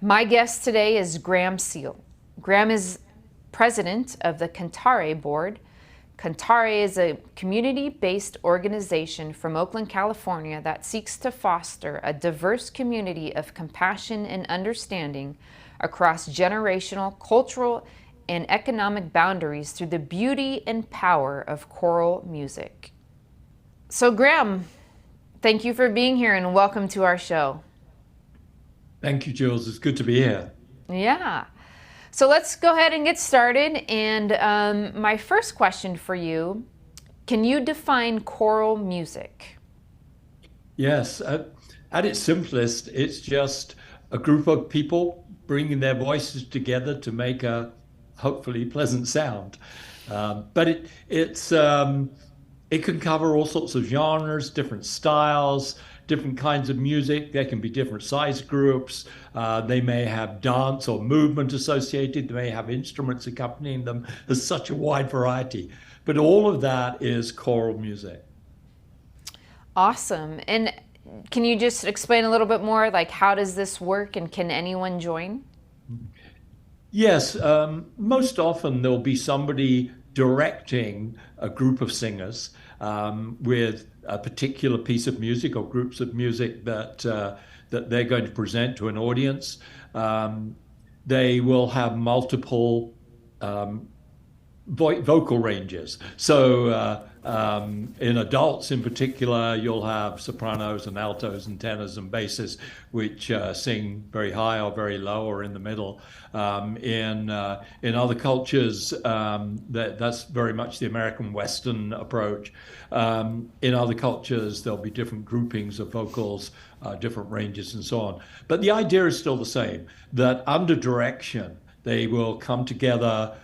My guest today is Graham Seal. Graham is president of the Cantare Board. Cantare is a community-based organization from Oakland, California that seeks to foster a diverse community of compassion and understanding across generational, cultural, and economic boundaries through the beauty and power of choral music. So Graham, thank you for being here and welcome to our show. Thank you, Jules. It's good to be here. Yeah. So let's go ahead and get started. And my first question for you, can you define choral music? Yes. At its simplest, it's just a group of people bringing their voices together to make a hopefully pleasant sound. But it can cover all sorts of genres, different styles, different kinds of music. There can be different size groups. They may have dance or movement associated. They may have instruments accompanying them. There's such a wide variety. But all of that is choral music. Awesome. And can you just explain a little bit more, like how does this work and can anyone join? Yes, most often there'll be somebody directing a group of singers with a particular piece of music or groups of music that they're going to present to an audience. They will have multiple vocal ranges. So in adults in particular, you'll have sopranos and altos and tenors and basses, which sing very high or very low or in the middle. In other cultures, that's very much the American Western approach. In other cultures, there'll be different groupings of vocals, different ranges and so on. But the idea is still the same, that under direction, they will come together,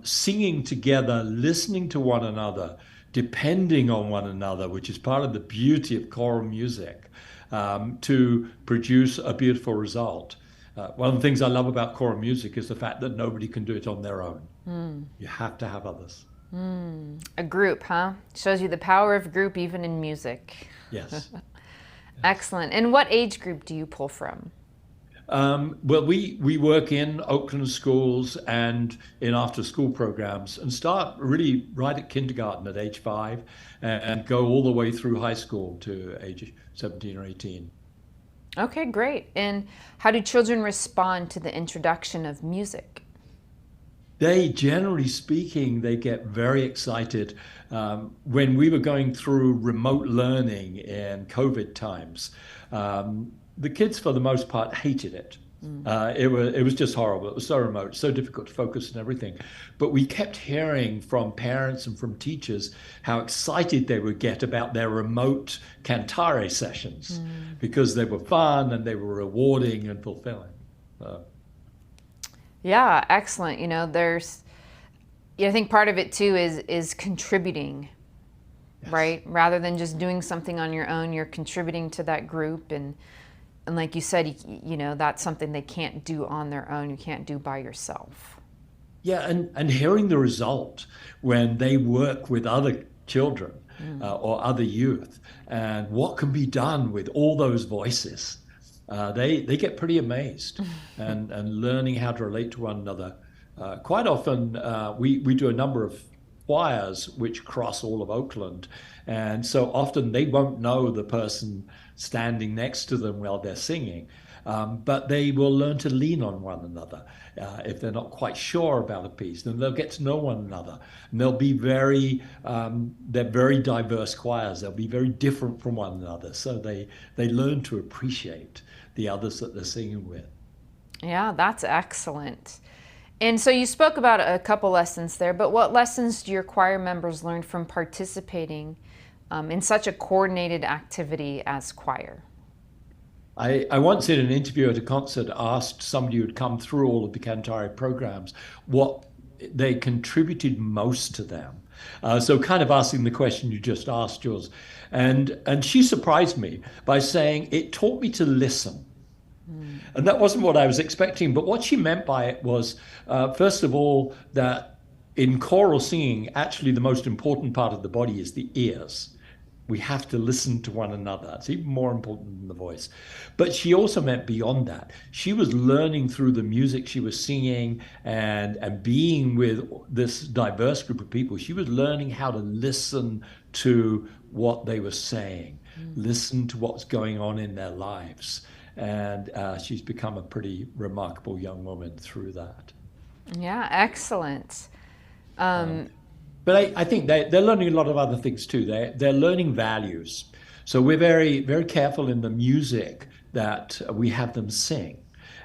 singing together, listening to one another, depending on one another, which is part of the beauty of choral music, to produce a beautiful result. One of the things I love about choral music is the fact that nobody can do it on their own. You have to have others. A group, huh? Shows you the power of group even in music. Yes. Excellent. And what age group do you pull from? Well, we work in Oakland schools and in after-school programs and start really right at kindergarten at age 5 and go all the way through high school to age 17 or 18. Okay, great. And how do children respond to the introduction of music? Generally speaking, they get very excited. When we were going through remote learning in COVID times, the kids, for the most part, hated it. It was just horrible. It was so remote, so difficult to focus and everything. But we kept hearing from parents and from teachers how excited they would get about their remote cantare sessions because they were fun and they were rewarding and fulfilling. Yeah, excellent. You know, I think part of it too is contributing, Yes. right? Rather than just doing something on your own, you're contributing to that group. And like you said, you know, that's something they can't do on their own. You can't do by yourself. Yeah, and hearing the result when they work with other children or other youth and what can be done with all those voices, they get pretty amazed and learning how to relate to one another. Quite often, we do a number of choirs which cross all of Oakland. And so often they won't know the person standing next to them while they're singing, but they will learn to lean on one another. If they're not quite sure about a piece, then they'll get to know one another. And they'll be they're very diverse choirs. They'll be very different from one another. So they learn to appreciate the others that they're singing with. Yeah, that's excellent. And so you spoke about a couple lessons there, but what lessons do your choir members learn from participating in such a coordinated activity as choir? I once in an interview at a concert asked somebody who'd come through all of the Cantare programs what they contributed most to them. So kind of asking the question you just asked, Jules. And she surprised me by saying, it taught me to listen. And that wasn't what I was expecting. But what she meant by it was, first of all, that in choral singing, actually the most important part of the body is the ears. we have to listen to one another. It's even more important than the voice. But she also meant beyond that. She was learning through the music she was singing and being with this diverse group of people. She was learning how to listen to what they were saying, listen to what's going on in their lives. And she's become a pretty remarkable young woman through that. Yeah, excellent. But I think they're learning a lot of other things too. They're learning values. So we're very, very careful in the music that we have them sing.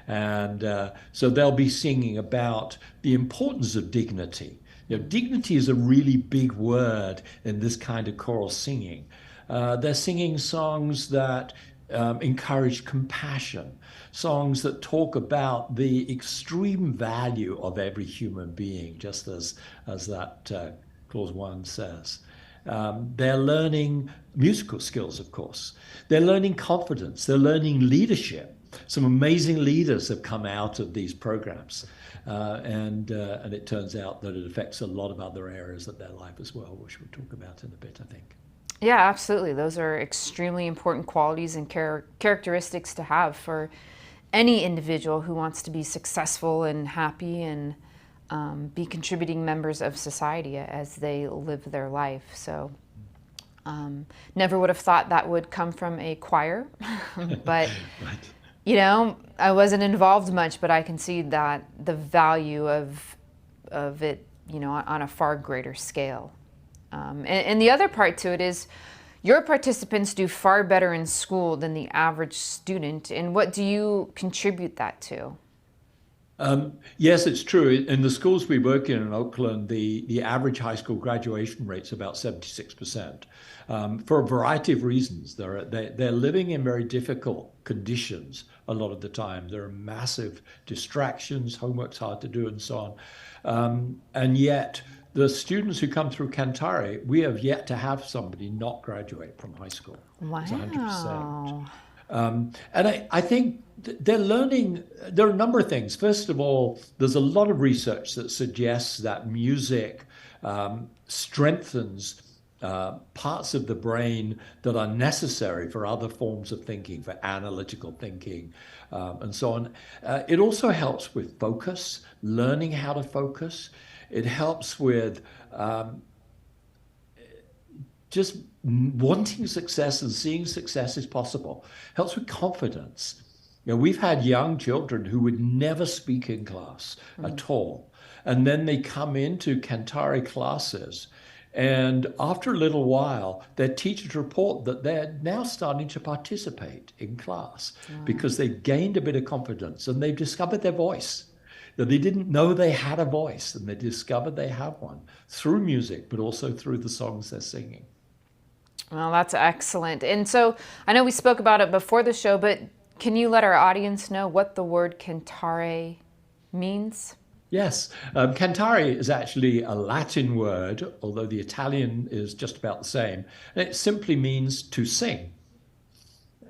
And so they'll be singing about the importance of dignity. Dignity is a really big word in this kind of choral singing. They're singing songs that encourage compassion, songs that talk about the extreme value of every human being, just as that clause 1 says. They're learning musical skills, of course. They're learning confidence. They're learning leadership. Some amazing leaders have come out of these programs. And it turns out that it affects a lot of other areas of their life as well, which we'll talk about in a bit, I think. Yeah, absolutely. Those are extremely important qualities and characteristics to have for any individual who wants to be successful and happy and be contributing members of society as they live their life. So never would have thought that would come from a choir, but Right. I wasn't involved much, but I can see that the value of it, on a far greater scale. And the other part to it is your participants do far better in school than the average student. And what do you contribute that to? Yes, it's true. In the schools we work in Oakland, the average high school graduation rate's about 76%, for a variety of reasons. They're living in very difficult conditions a lot of the time. There are massive distractions, homework's hard to do, and so on. And yet, the students who come through Cantare, we have yet to have somebody not graduate from high school. Wow. It's 100%. And I think they're learning, there are a number of things. First of all, there's a lot of research that suggests that music strengthens parts of the brain that are necessary for other forms of thinking, for analytical thinking, and so on. It also helps with focus, learning how to focus. It helps with just wanting success and seeing success is possible. Helps with confidence. We've had young children who would never speak in class at all. And then they come into Cantare classes. And after a little while, their teachers report that they're now starting to participate in class because they've gained a bit of confidence and they've discovered their voice. That they didn't know they had a voice, and they discovered they have one through music, but also through the songs they're singing. Well, that's excellent. And so I know we spoke about it before the show, but can you let our audience know what the word cantare means? Yes, cantare is actually a Latin word, although the Italian is just about the same. And it simply means to sing.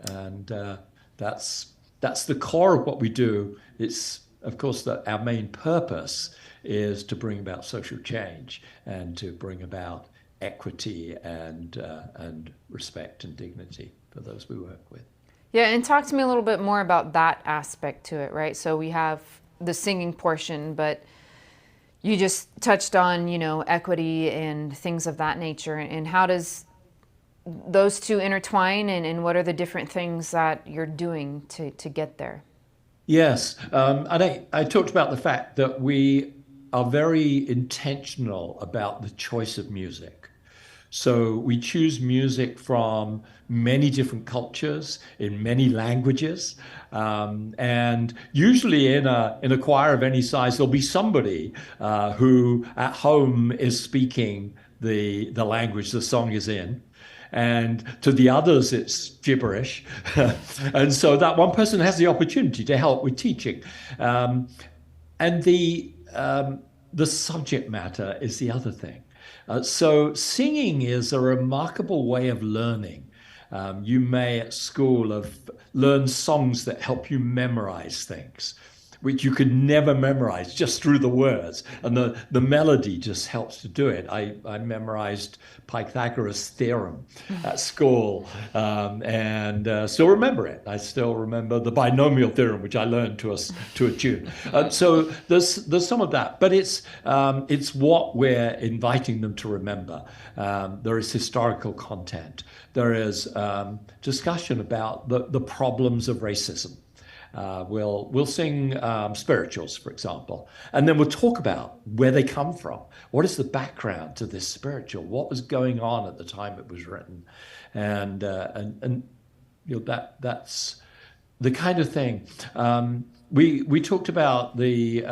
And that's the core of what we do. It's, of course, that our main purpose is to bring about social change and to bring about equity and respect and dignity for those we work with. Yeah, and talk to me a little bit more about that aspect to it, right? So we have the singing portion, but you just touched on, equity and things of that nature. And how does those two intertwine, and what are the different things that you're doing to get there? Yes, and I talked about the fact that we are very intentional about the choice of music. So we choose music from many different cultures in many languages, and usually in a choir of any size, there'll be somebody who at home is speaking the language the song is in. And to the others, it's gibberish. And so that one person has the opportunity to help with teaching. And the subject matter is the other thing. So singing is a remarkable way of learning. You may at school have learned songs that help you memorize things. which you could never memorize just through the words. And the melody just helps to do it. I memorized Pythagoras' theorem at school, and still remember it. I still remember the binomial theorem, which I learned to a tune. So there's some of that, but it's what we're inviting them to remember. There is historical content. There is discussion about the problems of racism. We'll sing spirituals, for example, and then we'll talk about where they come from. What is the background to this spiritual? What was going on at the time it was written? And that's the kind of thing. We talked about the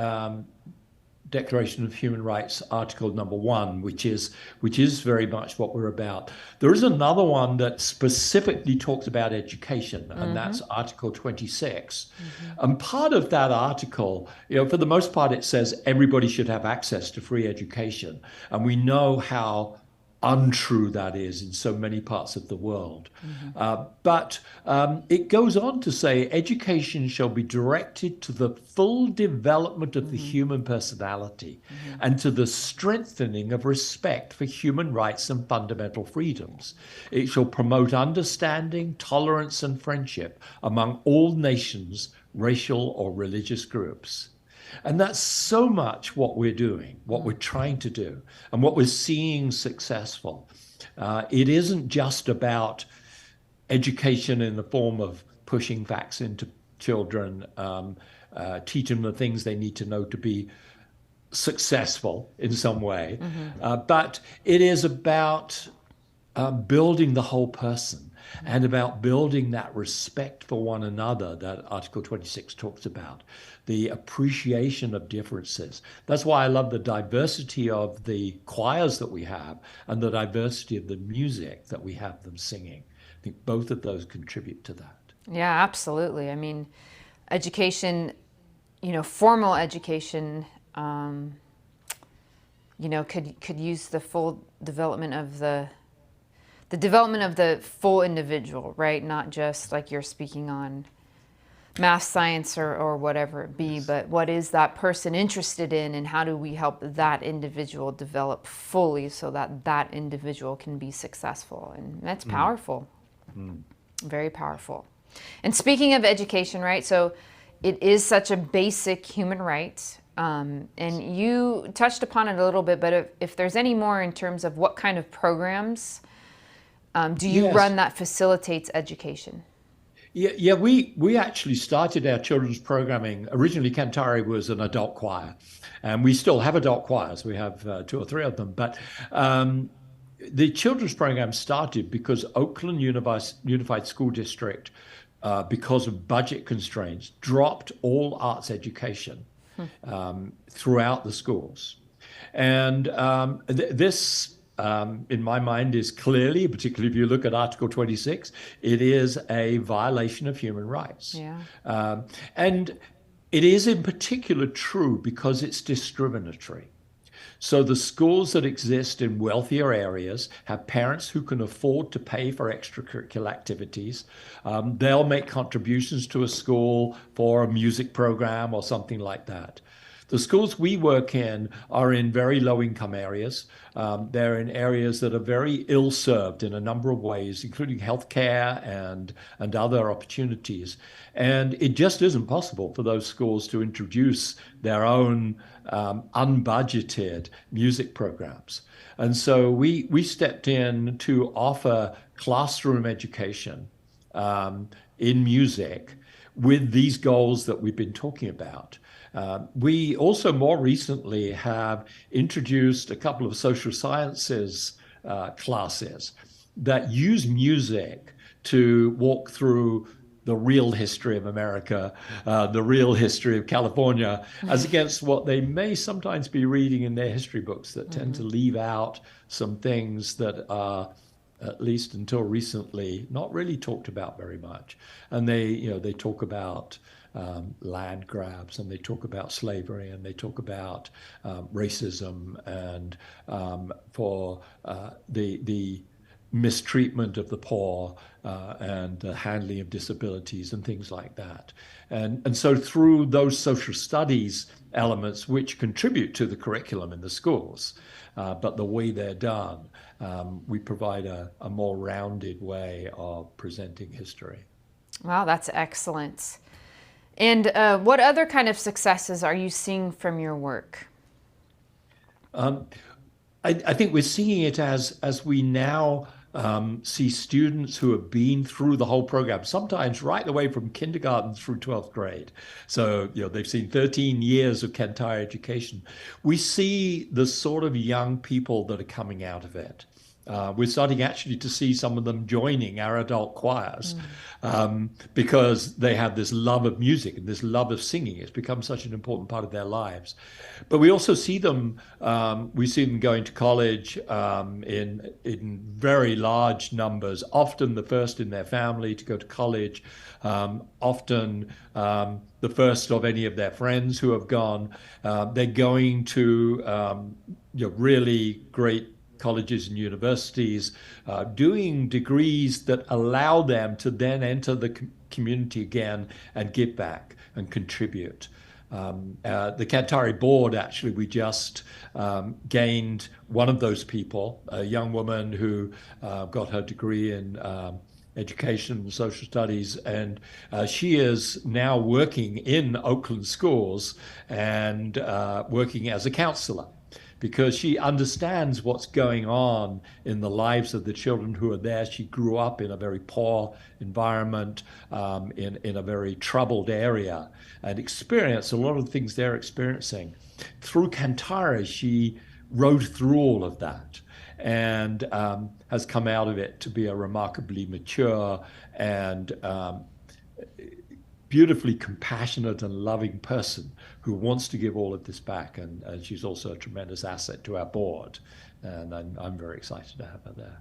Declaration of Human Rights, Article number 1, which is very much what we're about. There is another one that specifically talks about education, and that's Article 26. And part of that article, for the most part, it says everybody should have access to free education. And we know how untrue that is in so many parts of the world. But it goes on to say education shall be directed to the full development of the human personality and to the strengthening of respect for human rights and fundamental freedoms. It shall promote understanding, tolerance, and friendship among all nations, racial or religious groups. And that's so much what we're doing, what we're trying to do, and what we're seeing successful. It isn't just about education in the form of pushing facts into children, teaching them the things they need to know to be successful in some way, but it is about building the whole person and about building that respect for one another that Article 26 talks about, the appreciation of differences. That's why I love the diversity of the choirs that we have and the diversity of the music that we have them singing. I think both of those contribute to that. Yeah, absolutely. I mean, education, formal education, could use the full development of the development of the full individual, right? Not just like you're speaking on math, science, or whatever it be, but what is that person interested in, and how do we help that individual develop fully so that that individual can be successful? And that's powerful, very powerful. And speaking of education, right? So it is such a basic human right. And you touched upon it a little bit, but if there's any more in terms of what kind of programs do you run that facilitates education? Yeah, we actually started our children's programming. Originally, Cantare was an adult choir, and we still have adult choirs. We have 2 or 3 of them. But the children's program started because Oakland Unified School District, because of budget constraints, dropped all arts education throughout the schools. And this, in my mind, is clearly, particularly if you look at Article 26, it is a violation of human rights. Yeah. And it is in particular true because it's discriminatory. So the schools that exist in wealthier areas have parents who can afford to pay for extracurricular activities. They'll make contributions to a school for a music program or something like that. The schools we work in are in very low-income areas. They're in areas that are very ill-served in a number of ways, including healthcare and other opportunities. And it just isn't possible for those schools to introduce their own unbudgeted music programs. And so we stepped in to offer classroom education in music with these goals that we've been talking about. We also more recently have introduced a couple of social sciences classes that use music to walk through the real history of America, the real history of California, as against what they may sometimes be reading in their history books that tend to leave out some things that are, at least until recently, not really talked about very much. And they talk about land grabs, and they talk about slavery, and they talk about racism, and for the mistreatment of the poor and handling of disabilities and things like that. And so through those social studies elements which contribute to the curriculum in the schools, but the way they're done, we provide a more rounded way of presenting history. Wow, that's excellent. And what other kind of successes are you seeing from your work? I think we're seeing it as we now see students who have been through the whole program, sometimes right the way from kindergarten through 12th grade. So, they've seen 13 years of Cantare education. We see the sort of young people that are coming out of it. We're starting actually to see some of them joining our adult choirs because they have this love of music and this love of singing. It's become such an important part of their lives. But we also see them, going to college in very large numbers, often the first in their family to go to college, often the first of any of their friends who have gone. They're going to really great colleges and universities, doing degrees that allow them to then enter the community again and give back and contribute. The Cantare board, actually, we just gained one of those people, a young woman who got her degree in education and social studies, and she is now working in Oakland schools and working as a counselor, because she understands what's going on in the lives of the children who are there. She grew up in a very poor environment, in a very troubled area, and experienced a lot of the things they're experiencing. Through Cantare, she rode through all of that and has come out of it to be a remarkably mature and beautifully compassionate and loving person who wants to give all of this back. And she's also a tremendous asset to our board. And I'm very excited to have her there.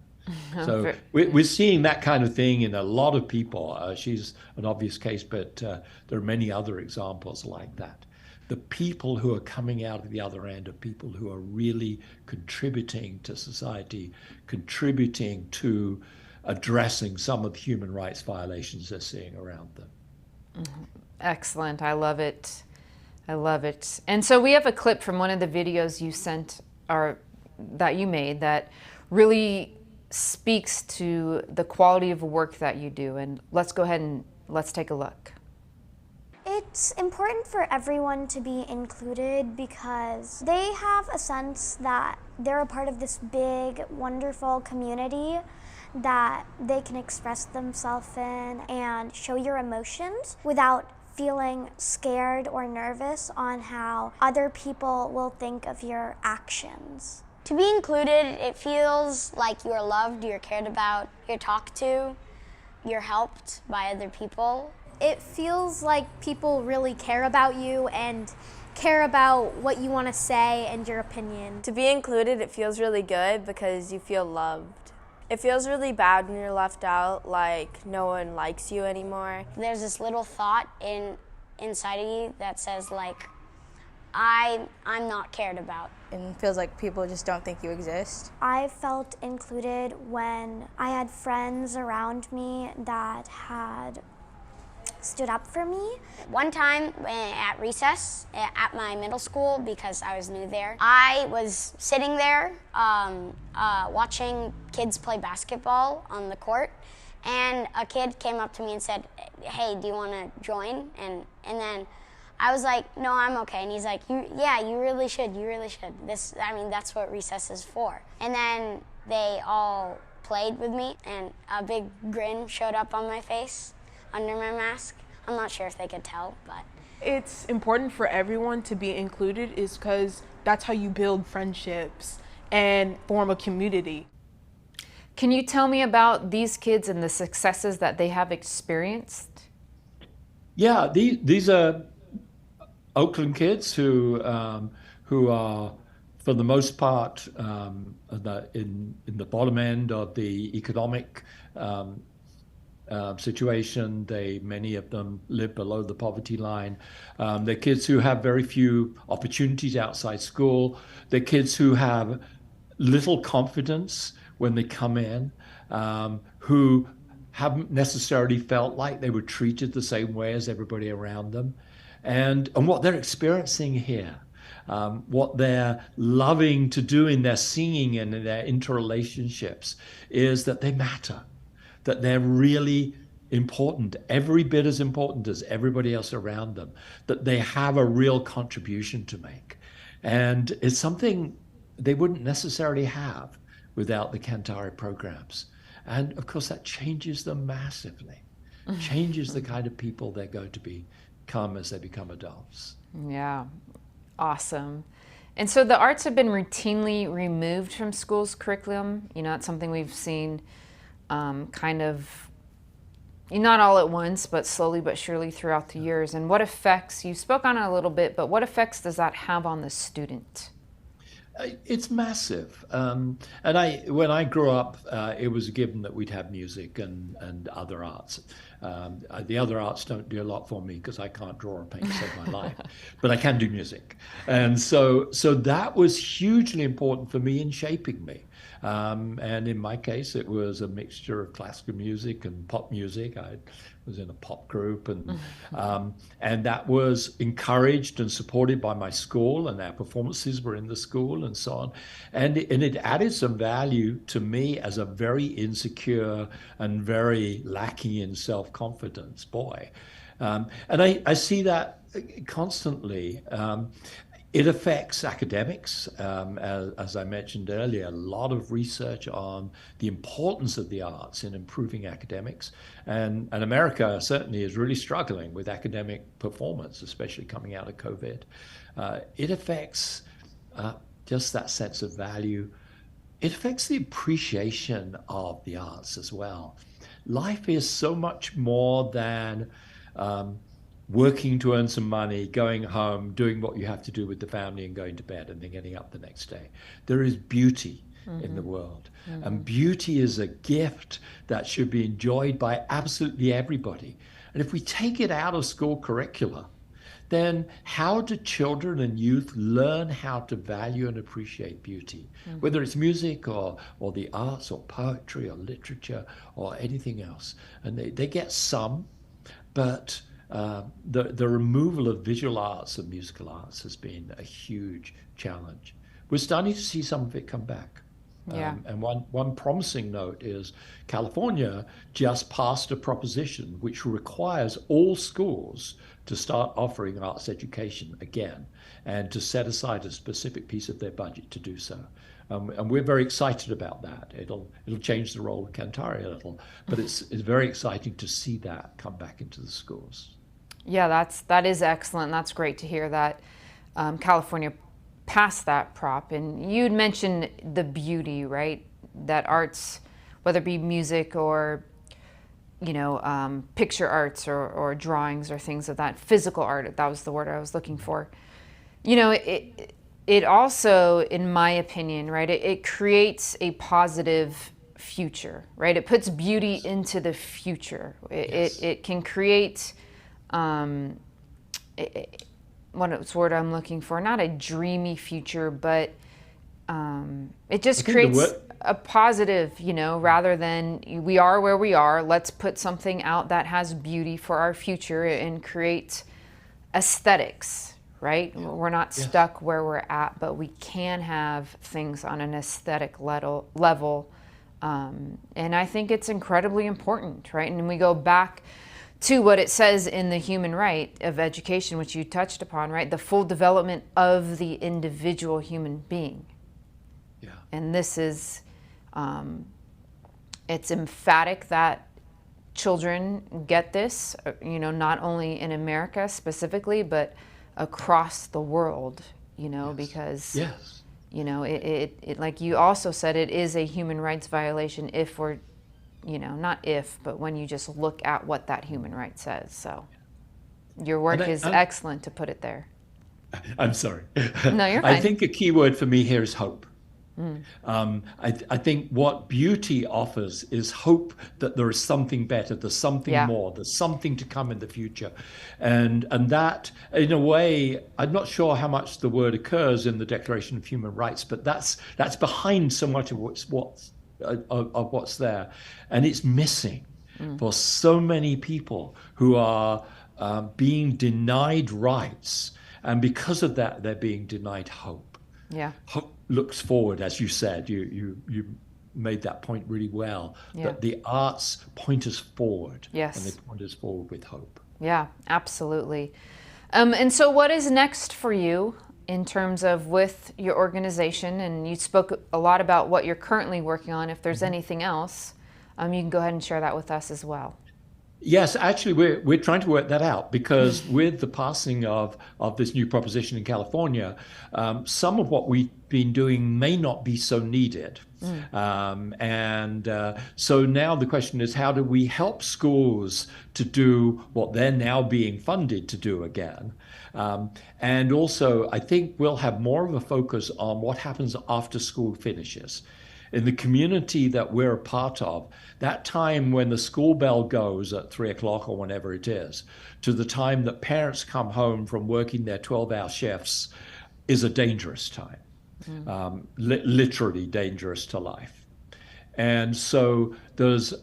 So we're seeing that kind of thing in a lot of people. She's an obvious case, but there are many other examples like that. The people who are coming out of the other end are people who are really contributing to society, contributing to addressing some of the human rights violations they're seeing around them. Excellent. I love it. I love it. And so we have a clip from one of the videos you sent or that you made that really speaks to the quality of work that you do. And let's go ahead and let's take a look. It's important for everyone to be included because they have a sense that they're a part of this big, wonderful community that they can express themselves in and show your emotions without feeling scared or nervous on how other people will think of your actions. To be included, it feels like you're loved, you're cared about, you're talked to, you're helped by other people. It feels like people really care about you and care about what you want to say and your opinion. To be included, it feels really good because you feel loved. It feels really bad when you're left out, like no one likes you anymore. There's this little thought inside of you that says, like, I'm not cared about. And it feels like people just don't think you exist. I felt included when I had friends around me that had stood up for me. One time at recess at my middle school, because I was new there, I was sitting there watching kids play basketball on the court, and a kid came up to me and said, "Hey, do you want to join?" And then I was like, "No, I'm okay." And he's like, "Yeah, you really should. You really should. That's what recess is for." And then they all played with me, and a big grin showed up on my face under my mask. I'm not sure if they could tell, but it's important for everyone to be included is because that's how you build friendships and form a community. Can you tell me about these kids and the successes that they have experienced? Yeah, these are Oakland kids who are, for the most part, in the bottom end of the economic situation. Many of them live below the poverty line. They're kids who have very few opportunities outside school. They're kids who have little confidence when they come in, who haven't necessarily felt like they were treated the same way as everybody around them, and what they're experiencing here. What they're loving to do in their singing and in their interrelationships is that they matter, that they're really important, every bit as important as everybody else around them, that they have a real contribution to make. And it's something they wouldn't necessarily have without the Cantare programs. And of course, that changes them massively, changes the kind of people they're going to become as they become adults. Yeah, awesome. And so the arts have been routinely removed from schools' curriculum. You know, it's something we've seen kind of, not all at once, but slowly but surely throughout the years. And what effects, you spoke on it a little bit, but what effects does that have on the student? It's massive. And when I grew up, it was a given that we'd have music and other arts. The other arts don't do a lot for me because I can't draw or paint to save my life, but I can do music. And so that was hugely important for me in shaping me. And in my case, it was a mixture of classical music and pop music. I was in a pop group, and that was encouraged and supported by my school, and our performances were in the school and so on. And it added some value to me as a very insecure and very lacking in self-confidence boy. And I see that constantly. It affects academics, as I mentioned earlier, a lot of research on the importance of the arts in improving academics. And America certainly is really struggling with academic performance, especially coming out of COVID. It affects just that sense of value. It affects the appreciation of the arts as well. Life is so much more than working to earn some money, going home, doing what you have to do with the family and going to bed and then getting up the next day. There is beauty in the world. And beauty is a gift that should be enjoyed by absolutely everybody. And if we take it out of school curricula, then how do children and youth learn how to value and appreciate beauty? Whether it's music or the arts or poetry or literature or anything else. And they get some, but the removal of visual arts and musical arts has been a huge challenge. We're starting to see some of it come back. Yeah. And one promising note is California just passed a proposition which requires all schools to start offering arts education again and to set aside a specific piece of their budget to do so. And we're very excited about that. It'll change the role of Cantare a little, but it's very exciting to see that come back into the schools. Yeah, that is excellent. That's great to hear that California passed that prop. And you'd mentioned the beauty, right? That arts, whether it be music or picture arts or drawings or things of that, physical art, that was the word I was looking for. It also, in my opinion, right, it creates a positive future, right? It puts beauty into the future. It can create, what's the word I'm looking for? Not a dreamy future, but it just creates a positive, rather than we are where we are, let's put something out that has beauty for our future and create aesthetics. Right? We're not stuck where we're at, but we can have things on an aesthetic level. And I think it's incredibly important, right? And we go back to what it says in the human right of education, which you touched upon, right? The full development of the individual human being. Yeah. And this is, it's emphatic that children get this, not only in America specifically, but across the world, because, it like you also said, it is a human rights violation if we're, not if, but when you just look at what that human right says. So your work is excellent to put it there. I'm sorry. No, you're fine. I think a key word for me here is hope. I think what beauty offers is hope that there is something better, there's something more, there's something to come in the future. And that, in a way, I'm not sure how much the word occurs in the Declaration of Human Rights, but that's behind so much of what's of what's there. And it's missing for so many people who are being denied rights. And because of that, they're being denied hope. Yeah. Hope looks forward, as you said. You made that point really well, that the arts point us forward. Yes. And they point us forward with hope. Yeah, absolutely. And so what is next for you in terms of with your organization? And you spoke a lot about what you're currently working on. If there's anything else, you can go ahead and share that with us as well. Yes, actually, we're trying to work that out, because with the passing of this new proposition in California, some of what we've been doing may not be so needed. So now the question is, how do we help schools to do what they're now being funded to do again? And also, I think we'll have more of a focus on what happens after school finishes. In the community that we're a part of, that time when the school bell goes at 3 o'clock or whenever it is, to the time that parents come home from working their 12-hour shifts, is a dangerous time, literally dangerous to life. And so there's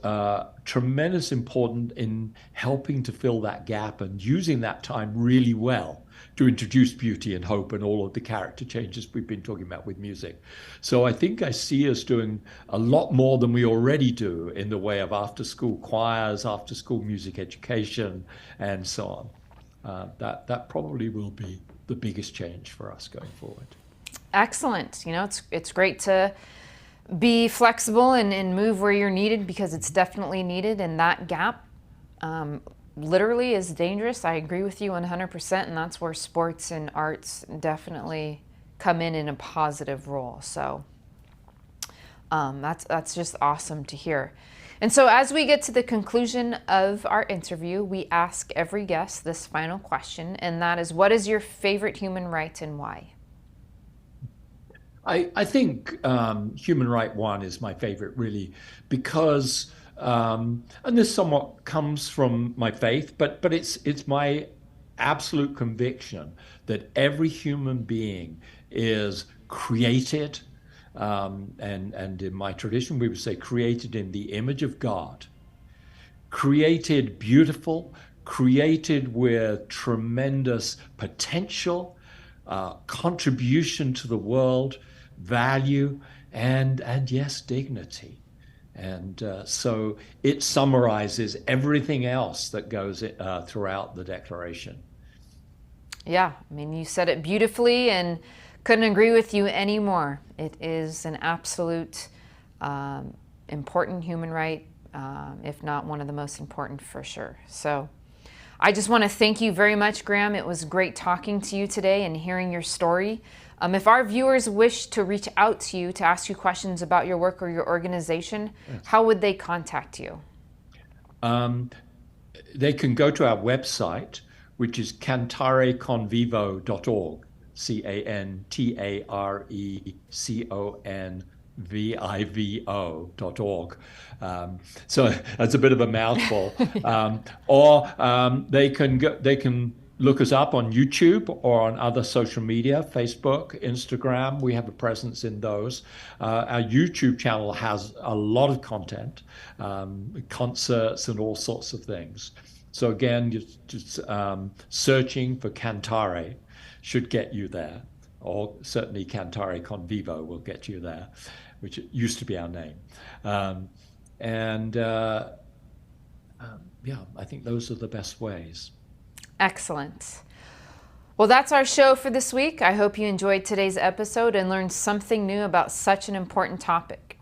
tremendous importance in helping to fill that gap and using that time really well to introduce beauty and hope and all of the character changes we've been talking about with music. So I think I see us doing a lot more than we already do in the way of after-school choirs, after-school music education, and so on. That probably will be the biggest change for us going forward. Excellent. You know, it's great to be flexible and move where you're needed, because it's definitely needed, and that gap literally is dangerous. I agree with you 100%, and that's where sports and arts definitely come in a positive role. So that's just awesome to hear. And so as we get to the conclusion of our interview, we ask every guest this final question, and that is, what is your favorite human right and why? I think human right one is my favorite, really, because and this somewhat comes from my faith, but it's my absolute conviction that every human being is created, and in my tradition we would say created in the image of God, created beautiful, created with tremendous potential, contribution to the world, value, and yes, dignity. And so it summarizes everything else that goes throughout the Declaration. Yeah, I mean, you said it beautifully, and couldn't agree with you anymore. It is an absolute important human right, if not one of the most important, for sure. So I just want to thank you very much, Graham. It was great talking to you today and hearing your story. If our viewers wish to reach out to you to ask you questions about your work or your organization, how would they contact you? They can go to our website, which is cantareconvivo.org, cantareconvivo.org. So that's a bit of a mouthful. Or they can look us up on YouTube or on other social media, Facebook, Instagram. We have a presence in those. Our YouTube channel has a lot of content, concerts and all sorts of things. So again, just searching for Cantare should get you there, or certainly Cantare Convivo will get you there, which used to be our name. Yeah, I think those are the best ways. Excellent. Well, that's our show for this week. I hope you enjoyed today's episode and learned something new about such an important topic.